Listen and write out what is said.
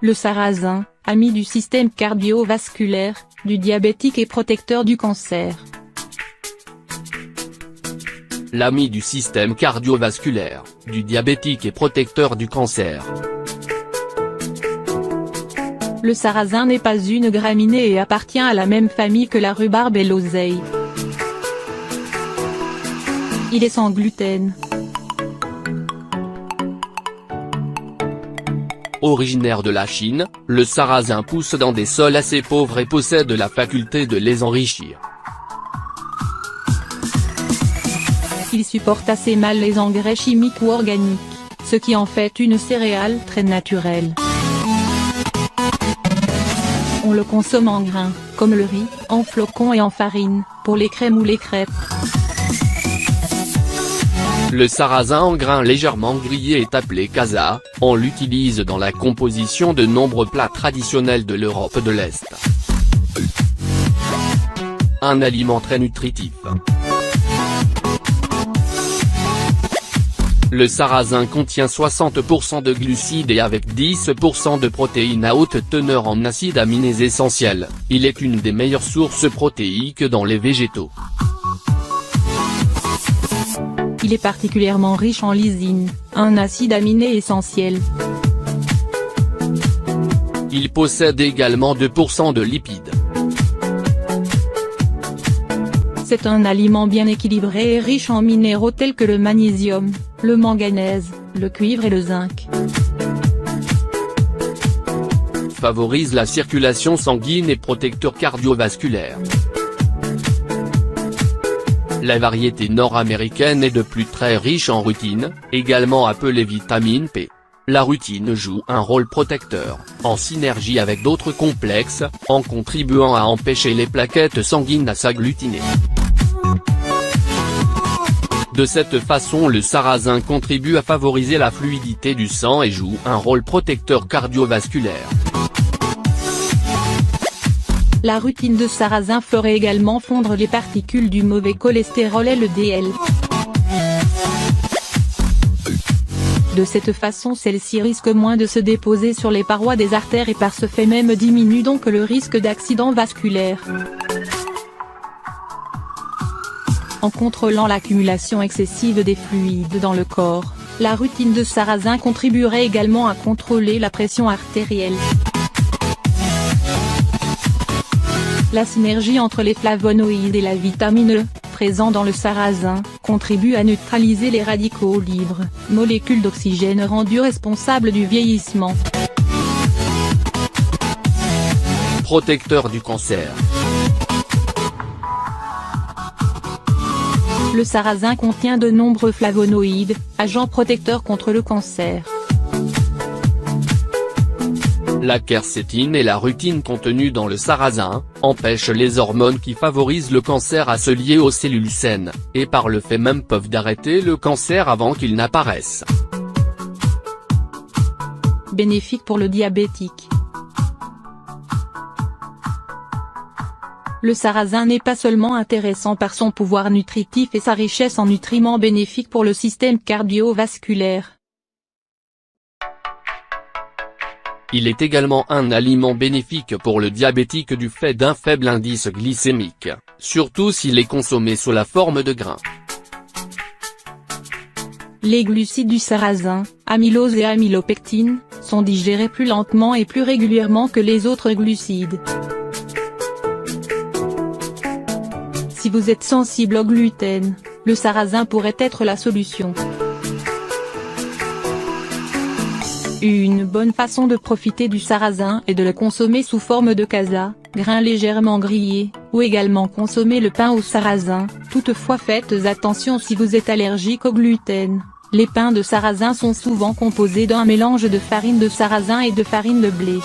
Le sarrasin, ami du système cardiovasculaire, du diabétique et protecteur du cancer. L'ami du système cardiovasculaire, du diabétique et protecteur du cancer. Le sarrasin n'est pas une graminée et appartient à la même famille que la rhubarbe et l'oseille. Il est sans gluten. Originaire de la Chine, le sarrasin pousse dans des sols assez pauvres et possède la faculté de les enrichir. Il supporte assez mal les engrais chimiques ou organiques, ce qui en fait une céréale très naturelle. On le consomme en grains, comme le riz, en flocons et en farine, pour les crèmes ou les crêpes. Le sarrasin en grains légèrement grillé est appelé kasa, on l'utilise dans la composition de nombreux plats traditionnels de l'Europe de l'Est. Un aliment très nutritif. Le sarrasin contient 60% de glucides et avec 10% de protéines à haute teneur en acides aminés essentiels, il est une des meilleures sources protéiques dans les végétaux. Il est particulièrement riche en lysine, un acide aminé essentiel. Il possède également 2% de lipides. C'est un aliment bien équilibré et riche en minéraux tels que le magnésium, le manganèse, le cuivre et le zinc. Favorise la circulation sanguine et protecteur cardiovasculaire. La variété nord-américaine est de plus très riche en rutine, également appelée vitamine P. La rutine joue un rôle protecteur, en synergie avec d'autres complexes, en contribuant à empêcher les plaquettes sanguines à s'agglutiner. De cette façon le sarrasin contribue à favoriser la fluidité du sang et joue un rôle protecteur cardiovasculaire. La rutine de sarrasin ferait également fondre les particules du mauvais cholestérol LDL. De cette façon celle-ci risque moins de se déposer sur les parois des artères et par ce fait même diminue donc le risque d'accident vasculaire. En contrôlant l'accumulation excessive des fluides dans le corps, la rutine de sarrasin contribuerait également à contrôler la pression artérielle. La synergie entre les flavonoïdes et la vitamine E, présent dans le sarrasin, contribue à neutraliser les radicaux libres, molécules d'oxygène rendues responsables du vieillissement. Protecteur du cancer. Le sarrasin contient de nombreux flavonoïdes, agents protecteurs contre le cancer. La quercétine et la rutine contenues dans le sarrasin, empêchent les hormones qui favorisent le cancer à se lier aux cellules saines, et par le fait même peuvent d'arrêter le cancer avant qu'il n'apparaisse. Bénéfique pour le diabétique. Le sarrasin n'est pas seulement intéressant par son pouvoir nutritif et sa richesse en nutriments bénéfiques pour le système cardiovasculaire. Il est également un aliment bénéfique pour le diabétique du fait d'un faible indice glycémique, surtout s'il est consommé sous la forme de grains. Les glucides du sarrasin, amylose et amylopectine, sont digérés plus lentement et plus régulièrement que les autres glucides. Si vous êtes sensible au gluten, le sarrasin pourrait être la solution. Une bonne façon de profiter du sarrasin est de le consommer sous forme de kasa, grains légèrement grillés, ou également consommer le pain au sarrasin. Toutefois faites attention si vous êtes allergique au gluten. Les pains de sarrasin sont souvent composés d'un mélange de farine de sarrasin et de farine de blé.